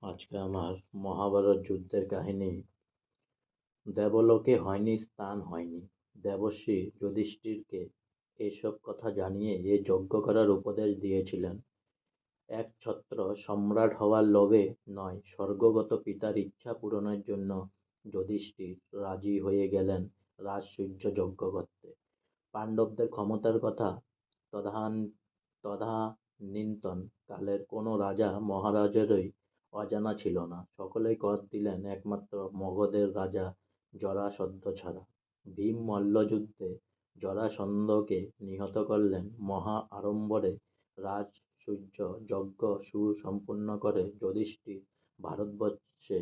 আজকে আমার মহাভারত যুদ্ধের কাহিনী। দেবলোকে হয়নি স্থান হয়নি। দেবর্ষি যুধিষ্ঠিরকে এসব কথা জানিয়ে এ যজ্ঞ করার উপদেশ দিয়েছিলেন। একছত্র সম্রাট হওয়ার লোভে নয়, স্বর্গগত পিতার ইচ্ছা পূরণের জন্য যুধিষ্ঠির রাজি হয়ে গেলেন রাজসূয় যজ্ঞ করতে। পাণ্ডবদের ক্ষমতার কথা তদানীন্তন কালের কোনো রাজা মহারাজেরই অজানা ছিল না। সকলেই কর দিলেন একমাত্র মগধের রাজা জরাসন্ধ ছাড়া। ভীম মল্লযুদ্ধে জরাসন্ধকে নিহত করলেন। মহা আড়ম্বরে রাজসূয় যজ্ঞ সুসম্পন্ন করে যুধিষ্ঠির ভারতবর্ষে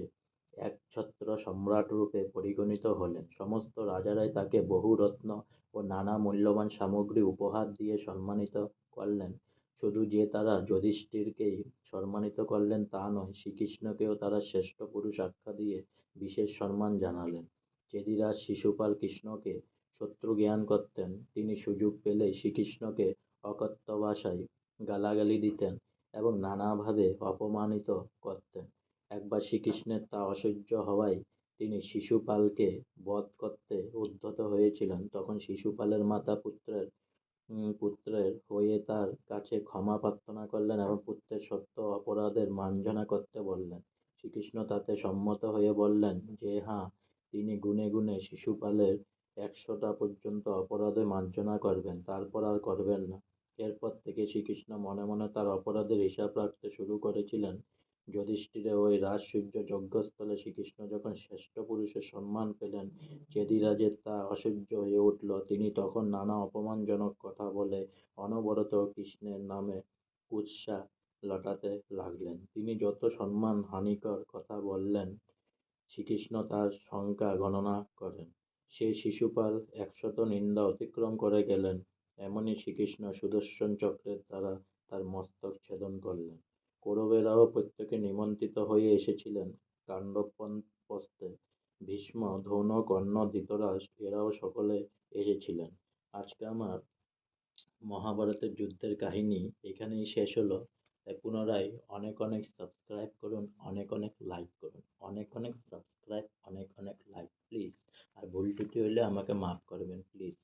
একছত্র সম্রাটরূপে পরিগণিত হলেন। সমস্ত রাজারাই তাকে বহু রত্ন ও নানা মূল্যবান সামগ্রী উপহার দিয়ে সম্মানিত করলেন। শুধু যে তারা যুধিষ্ঠিরকেই সম্মানিত করলেন তা নয়, শ্রীকৃষ্ণকেও তারা শ্রেষ্ঠ পুরুষ আখ্যা দিয়ে বিশেষ সম্মান জানালেন। চেদিরাজ শিশুপাল কৃষ্ণকে শত্রু জ্ঞান করতেন। তিনি সুযোগ পেলেই শ্রীকৃষ্ণকে অকথ্য ভাষায় গালাগালি দিতেন এবং নানাভাবে অপমানিত করতেন। একবার শ্রীকৃষ্ণের তা অসহ্য হওয়ায় তিনি শিশুপালকে বধ করতে উদ্যত হয়েছিলেন। তখন শিশুপালের মাতা পুত্রের হয়ে তার কাছে ক্ষমা প্রার্থনা করলেন এবং পুত্রের সত্য অপরাধের মার্জনা করতে বললেন। শ্রীকৃষ্ণ তাতে সম্মত হয়ে বললেন যে হ্যাঁ, তিনি গুণে গুণে শিশুপালের 100টা পর্যন্ত অপরাধে মার্জনা করবেন, তারপর আর করবেন না। এরপর থেকে শ্রীকৃষ্ণ মনে মনে তার অপরাধের হিসাব রাখতে শুরু করেছিলেন। যুধিষ্ঠিরের ওই রাজসূয় যজ্ঞস্থলে শ্রীকৃষ্ণ যখন শ্রেষ্ঠ পুরুষের সম্মান পেলেন, চেদিরাজের তা অসহ্য হয়ে উঠল। তিনি তখন নানা অপমানজনক কথা বলে অনবরত কৃষ্ণের নামে কুৎসা রটাতে লাগলেন। তিনি যত সম্মান হানিকর কথা বললেন, শ্রীকৃষ্ণ তার সংখ্যা গণনা করেন। সেই শিশুপাল 100 নিন্দা অতিক্রম করে গেলেন। এমনি শ্রীকৃষ্ণ সুদর্শন চক্রের দ্বারা তার মস্তক ছেদন করলেন। কৌরবেরাও প্রত্যেকে নিমন্ত্রিত হয়ে এসেছিলেন পাণ্ডব পক্ষে। ভীষ্ম, দ্রোণ, কর্ণ, ধৃতরাষ্ট্র এরাও সকলে এসেছিলেন। আজকে আমার মহাভারতের যুদ্ধের কাহিনী এখানেই শেষ হলো। তাই পুনরায় অনেক অনেক সাবস্ক্রাইব করুন, অনেক অনেক লাইক করুন, অনেক অনেক সাবস্ক্রাইব, অনেক অনেক লাইক প্লিজ। আর ভুল ত্রুটি হলে আমাকে মাফ করবেন প্লিজ।